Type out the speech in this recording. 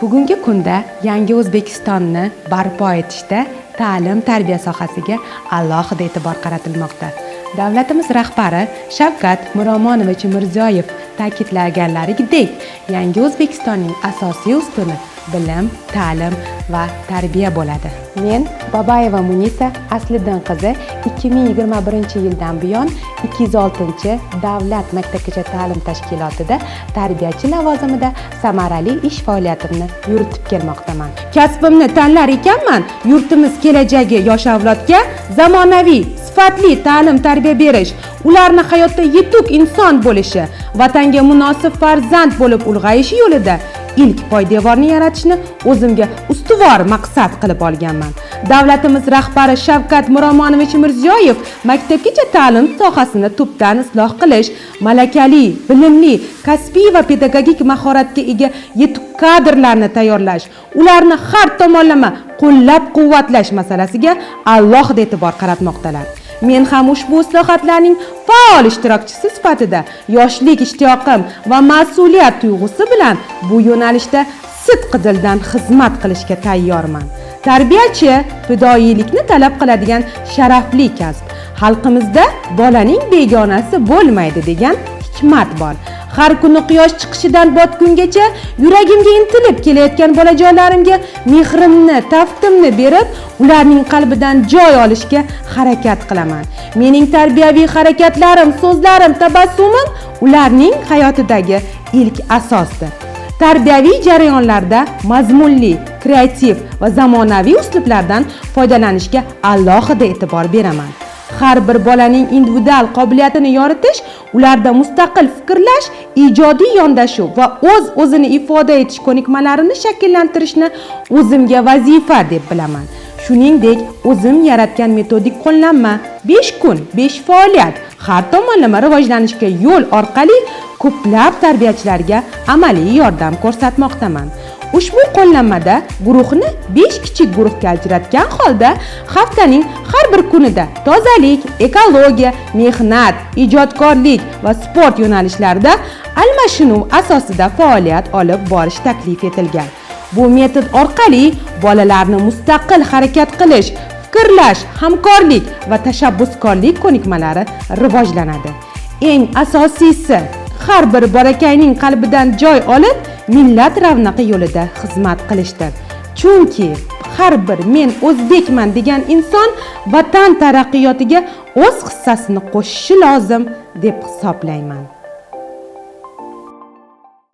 Bugungi kunda yangi O'zbekistonni barpo etishda ta'lim-tarbiya sohasiga alohida e'tibor qaratilmoqda. Davlatimiz rahbari Shavkat Miromonovich Mirziyoyev ta'kidlaganlaridek, yangi O'zbekistonning asosiy ustuni bilim, ta'lim va tarbiya bo'ladi. Men Babayeva Munisa Asliddin qizi 2021-yildan buyon 206 Davlat maktabgacha ta'lim tashkilotida tarbiyachi lavozimida samarali ish faoliyatimni yuritib kelmoqdaman. Kasbimni tanlar ekanman, yurtimiz kelajagi yosh avlodga zamonaviy, sifatli ta'lim-tarbiya berish, ularni hayotda yetuk inson bo'lishi, vatanga munosib farzand bo'lib ulg'ayishi yo'lida ilk poydevorni yaratishni o'zimga ustuvor maqsad qilib olganman. Davlatimiz rahbari Shavkat Miromonovich Mirziyoyev maktabgacha ta'lim sohasini tubdan isloh qilish, malakali, bilimli, kasbiy va pedagogik mahoratga ega yetuk kadrlarni tayyorlash, ularni har tomonlama qo'llab-quvvatlash masalasiga alohida e'tibor qaratmoqdalar. Men ham ushbu islohotlarning faol ishtirokchisi sifatida yoshlik ishtiyoqim va mas'uliyat tuyg'usi bilan bu yo'nalishda sidqidildan xizmat qilishga tayyorman. Tarbiyachi fidoyilikni talab qiladigan sharafli kasb. Xalqimizda bolaning begonasi bo'lmaydi degan hikmat bor. Har kuni quyosh chiqishidan botgungacha yuragimga intilib kelayotgan bolajonlarimga mehrimni, taftimni berib, ularning qalbidan joy olishga harakat qilaman. Mening tarbiyaviy harakatlarim, so'zlarim, tabassumim ularning hayotidagi ilk asosdir. Tarbiyaviy jarayonlarda mazmunli, kreativ va zamonaviy uslublardan foydalanishga alohida e'tibor beraman. Har bir bolaning individual qobiliyatini yoritish, ularda mustaqil fikrlash, ijodiy yondashuv va o'z-o'zini ifoda etish ko'nikmalarini shakllantirishni o'zimga vazifa deb bilaman. Shuningdek, o'zim yaratgan metodik qo'llanma 5 kun, 5 faoliyat har tomonlama rivojlanishga yo'l orqali ko'plab tarbiyachilarga amaliy yordam ko'rsatmoqdaman. Ushbu qo'llanmada guruhni 5 kichik guruhga ajratgan holda haftaning har bir kunida tozalik, ekologiya, mehnat, ijodkorlik va sport yo'nalishlarida almashinuv asosida faoliyat olib borish taklif etilgan. Bu metod orqali bolalarni mustaqil harakat qilish, fikrlash, hamkorlik va tashabbuskorlik ko'nikmalari rivojlanadi. Eng asosiysi, har bir bolakayning qalbidan joy olib, millat ravnaqi yo'lida xizmat qilishdir. Chunki har bir men o'zbekman degan inson vatan taraqqiyotiga o'z hissasini qo'shishi lozim deb hisoblayman.